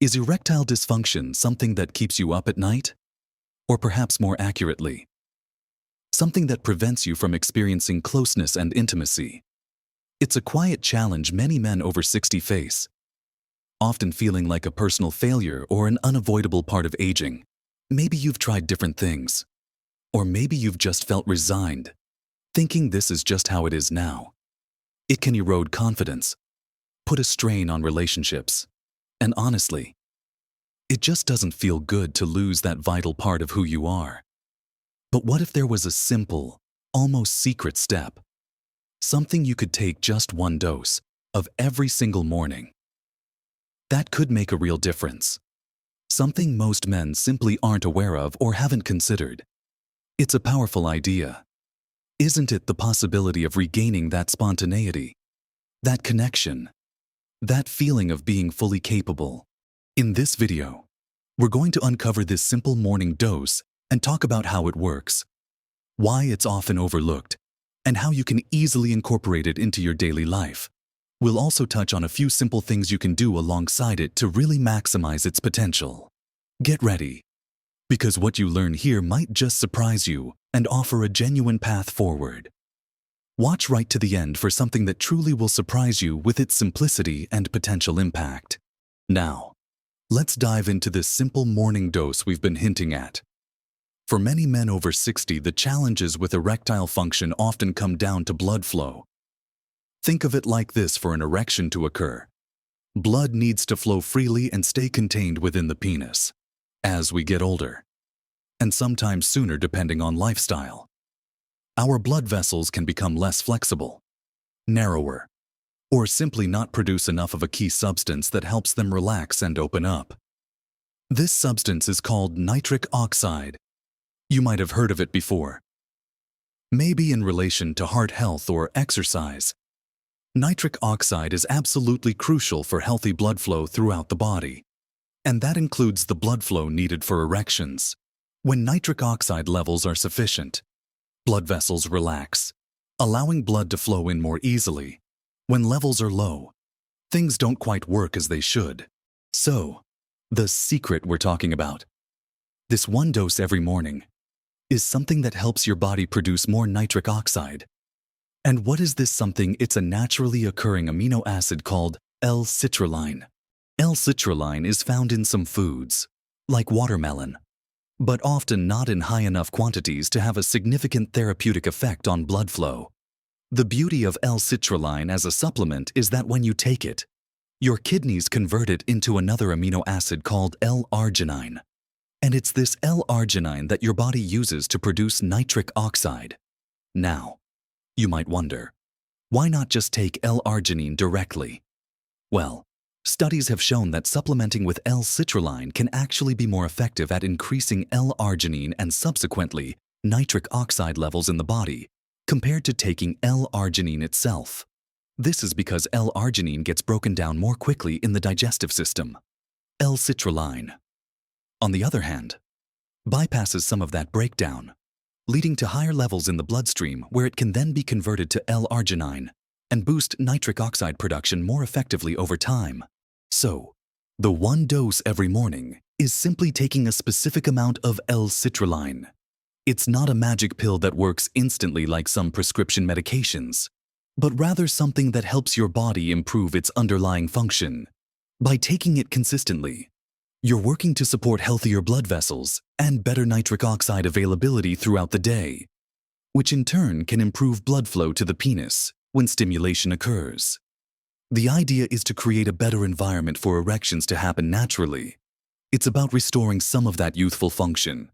Is erectile dysfunction something that keeps you up at night? Or perhaps more accurately, something that prevents you from experiencing closeness and intimacy? It's a quiet challenge many men over 60 face, often feeling like a personal failure or an unavoidable part of aging. Maybe you've tried different things, or maybe you've just felt resigned, thinking this is just how it is now. It can erode confidence, put a strain on relationships, and honestly, it just doesn't feel good to lose that vital part of who you are. But what if there was a simple, almost secret step? Something you could take just one dose of every single morning. That could make a real difference. Something most men simply aren't aware of or haven't considered. It's a powerful idea. Isn't it the possibility of regaining that spontaneity, that connection, that feeling of being fully capable? In this video, we're going to uncover this simple morning dose and talk about how it works, why it's often overlooked, and how you can easily incorporate it into your daily life. We'll also touch on a few simple things you can do alongside it to really maximize its potential. Get ready, because what you learn here might just surprise you and offer a genuine path forward. Watch right to the end for something that truly will surprise you with its simplicity and potential impact. Now, let's dive into this simple morning dose we've been hinting at. For many men over 60, the challenges with erectile function often come down to blood flow. Think of it like this: for an erection to occur, blood needs to flow freely and stay contained within the penis. As we get older, and sometimes sooner depending on lifestyle, our blood vessels can become less flexible, narrower, or simply not produce enough of a key substance that helps them relax and open up. This substance is called nitric oxide. You might have heard of it before, maybe in relation to heart health or exercise. Nitric oxide is absolutely crucial for healthy blood flow throughout the body, and that includes the blood flow needed for erections. When nitric oxide levels are sufficient, blood vessels relax, allowing blood to flow in more easily. When levels are low, things don't quite work as they should. So, the secret we're talking about, this one dose every morning, is something that helps your body produce more nitric oxide. And what is this something? It's a naturally occurring amino acid called L-citrulline. L-citrulline is found in some foods, like watermelon, but often not in high enough quantities to have a significant therapeutic effect on blood flow. The beauty of L-citrulline as a supplement is that when you take it, your kidneys convert it into another amino acid called L-arginine. And it's this L-arginine that your body uses to produce nitric oxide. Now, you might wonder, why not just take L-arginine directly? Well, studies have shown that supplementing with L-citrulline can actually be more effective at increasing L-arginine and subsequently nitric oxide levels in the body compared to taking L-arginine itself. This is because L-arginine gets broken down more quickly in the digestive system. L-citrulline, on the other hand, bypasses some of that breakdown, leading to higher levels in the bloodstream where it can then be converted to L-arginine and boost nitric oxide production more effectively over time. So, the one dose every morning is simply taking a specific amount of L-citrulline. It's not a magic pill that works instantly like some prescription medications, but rather something that helps your body improve its underlying function. By taking it consistently, you're working to support healthier blood vessels and better nitric oxide availability throughout the day, which in turn can improve blood flow to the penis when stimulation occurs. The idea is to create a better environment for erections to happen naturally. It's about restoring some of that youthful function,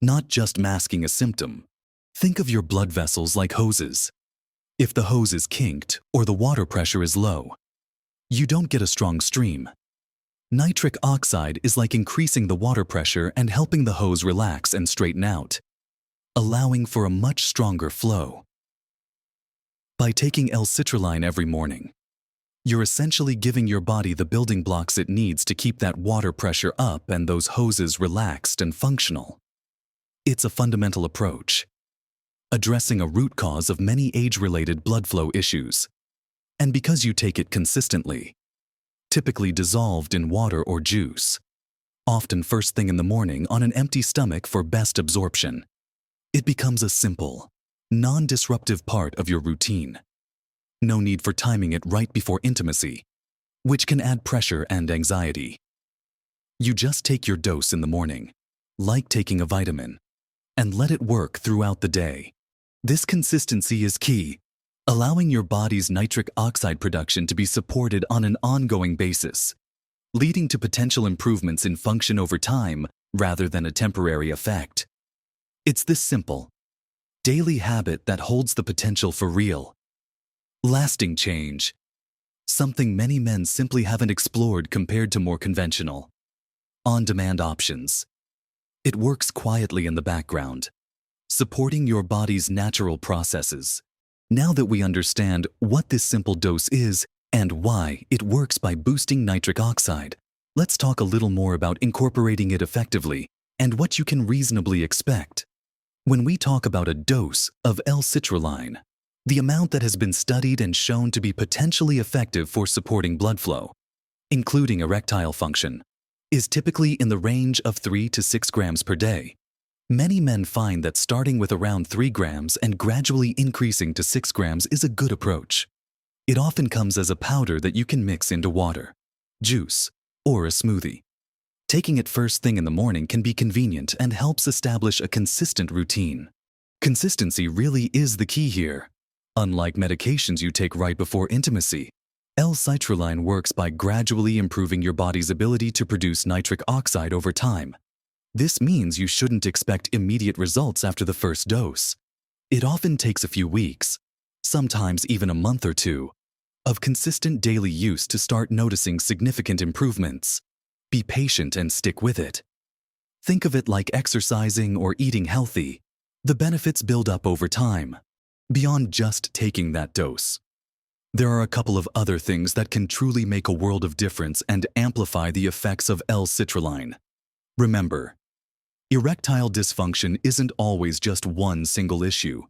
not just masking a symptom. Think of your blood vessels like hoses. If the hose is kinked or the water pressure is low, you don't get a strong stream. Nitric oxide is like increasing the water pressure and helping the hose relax and straighten out, allowing for a much stronger flow. By taking L-citrulline every morning, you're essentially giving your body the building blocks it needs to keep that water pressure up and those hoses relaxed and functional. It's a fundamental approach, addressing a root cause of many age-related blood flow issues. And because you take it consistently, typically dissolved in water or juice, often first thing in the morning on an empty stomach for best absorption. It becomes a simple, non-disruptive part of your routine. No need for timing it right before intimacy, which can add pressure and anxiety. You just take your dose in the morning, like taking a vitamin, and let it work throughout the day. This consistency is key, allowing your body's nitric oxide production to be supported on an ongoing basis, leading to potential improvements in function over time rather than a temporary effect. It's this simple, daily habit that holds the potential for real, lasting change, something many men simply haven't explored compared to more conventional, on-demand options. It works quietly in the background, supporting your body's natural processes. Now that we understand what this simple dose is and why it works by boosting nitric oxide, let's talk a little more about incorporating it effectively and what you can reasonably expect. When we talk about a dose of L-citrulline, the amount that has been studied and shown to be potentially effective for supporting blood flow, including erectile function, is typically in the range of 3 to 6 grams per day. Many men find that starting with around 3 grams and gradually increasing to 6 grams is a good approach. It often comes as a powder that you can mix into water, juice, or a smoothie. Taking it first thing in the morning can be convenient and helps establish a consistent routine. Consistency really is the key here. Unlike medications you take right before intimacy, L-citrulline works by gradually improving your body's ability to produce nitric oxide over time. This means you shouldn't expect immediate results after the first dose. It often takes a few weeks, sometimes even a month or two, of consistent daily use to start noticing significant improvements. Be patient and stick with it. Think of it like exercising or eating healthy. The benefits build up over time, beyond just taking that dose. There are a couple of other things that can truly make a world of difference and amplify the effects of L-citrulline. Remember, erectile dysfunction isn't always just one single issue.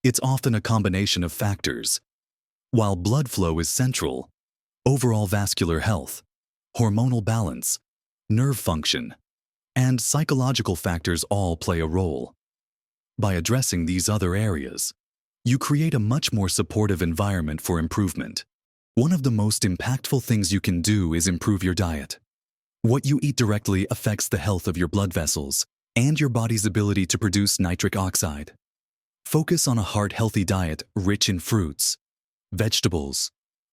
It's often a combination of factors. While blood flow is central, overall vascular health, hormonal balance, nerve function, and psychological factors all play a role. By addressing these other areas, you create a much more supportive environment for improvement. One of the most impactful things you can do is improve your diet. What you eat directly affects the health of your blood vessels and your body's ability to produce nitric oxide. Focus on a heart-healthy diet rich in fruits, vegetables,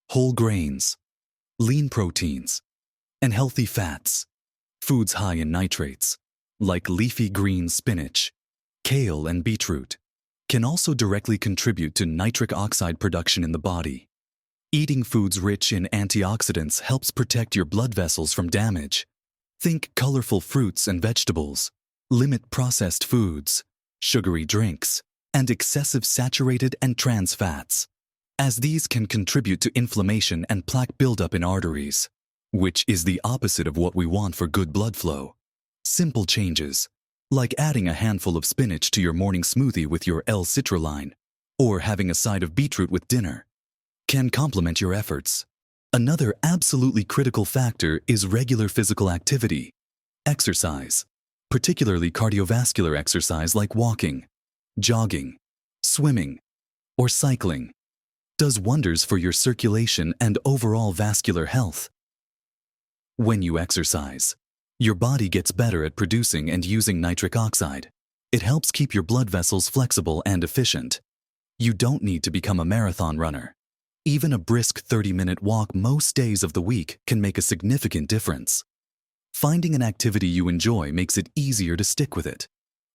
whole grains, lean proteins, and healthy fats. Foods high in nitrates, like leafy green spinach, kale, and beetroot, can also directly contribute to nitric oxide production in the body. Eating foods rich in antioxidants helps protect your blood vessels from damage. Think colorful fruits and vegetables. Limit processed foods, sugary drinks, and excessive saturated and trans fats, as these can contribute to inflammation and plaque buildup in arteries, which is the opposite of what we want for good blood flow. Simple changes, like adding a handful of spinach to your morning smoothie with your L-citrulline, or having a side of beetroot with dinner, can complement your efforts. Another absolutely critical factor is regular physical activity. Exercise, particularly cardiovascular exercise like walking, jogging, swimming, or cycling, does wonders for your circulation and overall vascular health. When you exercise, your body gets better at producing and using nitric oxide. It helps keep your blood vessels flexible and efficient. You don't need to become a marathon runner. Even a brisk 30-minute walk most days of the week can make a significant difference. Finding an activity you enjoy makes it easier to stick with it.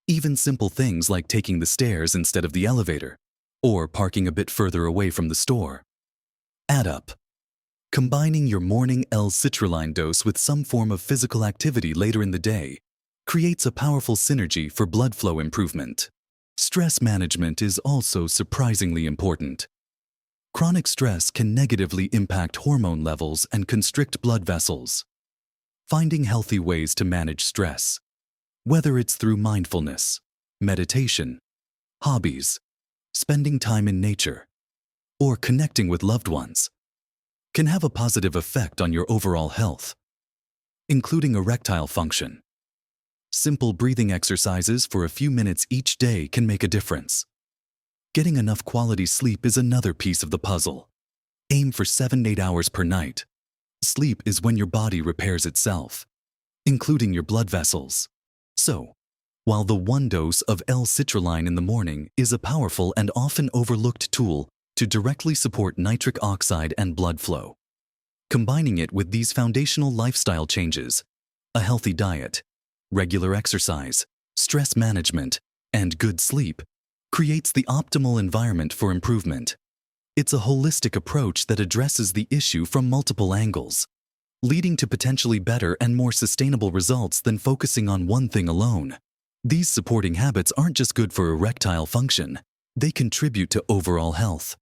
Even simple things like taking the stairs instead of the elevator, or parking a bit further away from the store, add up. Combining your morning L-citrulline dose with some form of physical activity later in the day creates a powerful synergy for blood flow improvement. Stress management is also surprisingly important. Chronic stress can negatively impact hormone levels and constrict blood vessels. Finding healthy ways to manage stress, whether it's through mindfulness, meditation, hobbies, spending time in nature, or connecting with loved ones, can have a positive effect on your overall health, including erectile function. Simple breathing exercises for a few minutes each day can make a difference. Getting enough quality sleep is another piece of the puzzle. Aim for 7 to 8 hours per night. Sleep is when your body repairs itself, including your blood vessels. So, while the one dose of L-citrulline in the morning is a powerful and often overlooked tool to directly support nitric oxide and blood flow, combining it with these foundational lifestyle changes, a healthy diet, regular exercise, stress management, and good sleep, creates the optimal environment for improvement. It's a holistic approach that addresses the issue from multiple angles, leading to potentially better and more sustainable results than focusing on one thing alone. These supporting habits aren't just good for erectile function, they contribute to overall health,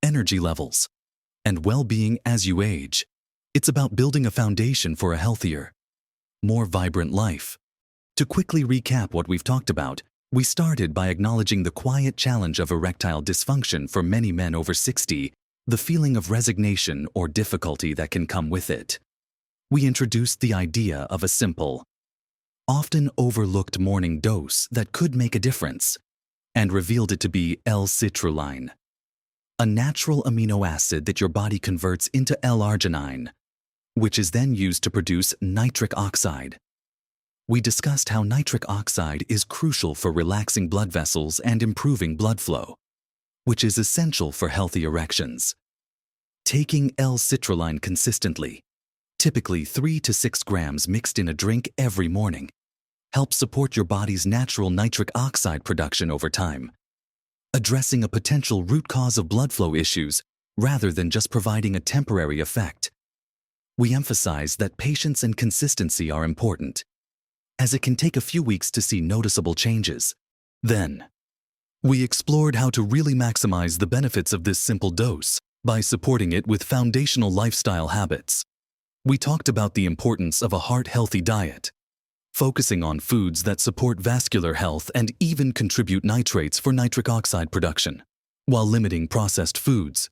energy levels, and well-being as you age. It's about building a foundation for a healthier, more vibrant life. To quickly recap what we've talked about, we started by acknowledging the quiet challenge of erectile dysfunction for many men over 60, the feeling of resignation or difficulty that can come with it. We introduced the idea of a simple, often overlooked morning dose that could make a difference, and revealed it to be L-citrulline, a natural amino acid that your body converts into L-arginine, which is then used to produce nitric oxide. We discussed how nitric oxide is crucial for relaxing blood vessels and improving blood flow, which is essential for healthy erections. Taking L-citrulline consistently, typically 3 to 6 grams mixed in a drink every morning, helps support your body's natural nitric oxide production over time, addressing a potential root cause of blood flow issues rather than just providing a temporary effect. We emphasize that patience and consistency are important, as it can take a few weeks to see noticeable changes. Then, we explored how to really maximize the benefits of this simple dose by supporting it with foundational lifestyle habits. We talked about the importance of a heart-healthy diet, focusing on foods that support vascular health and even contribute nitrates for nitric oxide production, while limiting processed foods.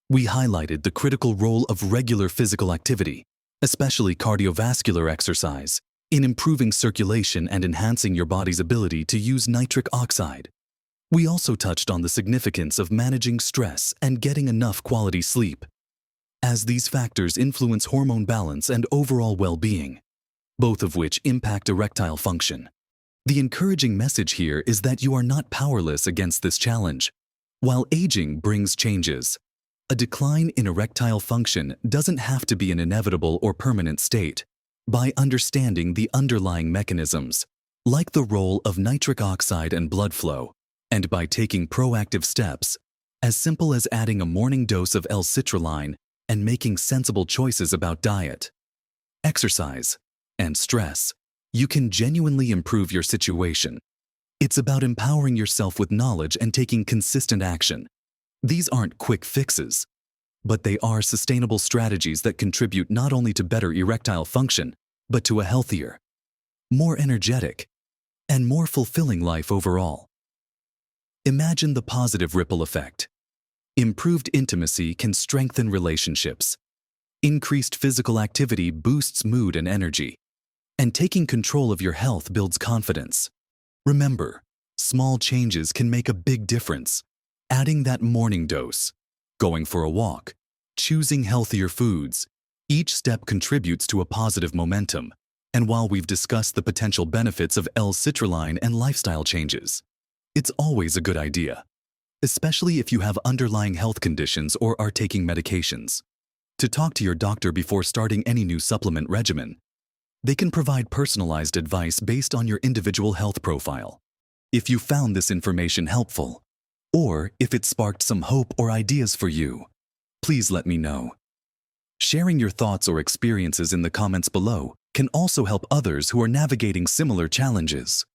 We highlighted the critical role of regular physical activity, especially cardiovascular exercise, in improving circulation and enhancing your body's ability to use nitric oxide. We also touched on the significance of managing stress and getting enough quality sleep, as these factors influence hormone balance and overall well-being, both of which impact erectile function. The encouraging message here is that you are not powerless against this challenge. While aging brings changes, a decline in erectile function doesn't have to be an inevitable or permanent state. By understanding the underlying mechanisms, like the role of nitric oxide and blood flow, and by taking proactive steps, as simple as adding a morning dose of L-citrulline and making sensible choices about diet, exercise, and stress, you can genuinely improve your situation. It's about empowering yourself with knowledge and taking consistent action. These aren't quick fixes, but they are sustainable strategies that contribute not only to better erectile function, but to a healthier, more energetic, and more fulfilling life overall. Imagine the positive ripple effect. Improved intimacy can strengthen relationships. Increased physical activity boosts mood and energy. And taking control of your health builds confidence. Remember, small changes can make a big difference. Adding that morning dose, going for a walk, choosing healthier foods, each step contributes to a positive momentum. And while we've discussed the potential benefits of L-citrulline and lifestyle changes, it's always a good idea, especially if you have underlying health conditions or are taking medications, to talk to your doctor before starting any new supplement regimen. They can provide personalized advice based on your individual health profile. If you found this information helpful, or if it sparked some hope or ideas for you, please let me know. Sharing your thoughts or experiences in the comments below can also help others who are navigating similar challenges.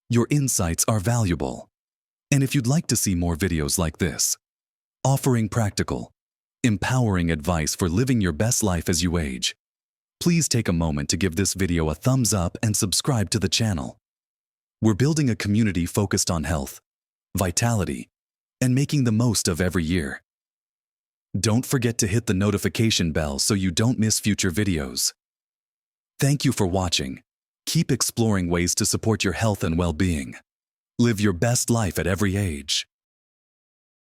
Your insights are valuable. And if you'd like to see more videos like this, offering practical, empowering advice for living your best life as you age, please take a moment to give this video a thumbs up and subscribe to the channel. We're building a community focused on health, vitality, and making the most of every year. Don't forget to hit the notification bell so you don't miss future videos. Thank you for watching. Keep exploring ways to support your health and well-being. Live your best life at every age.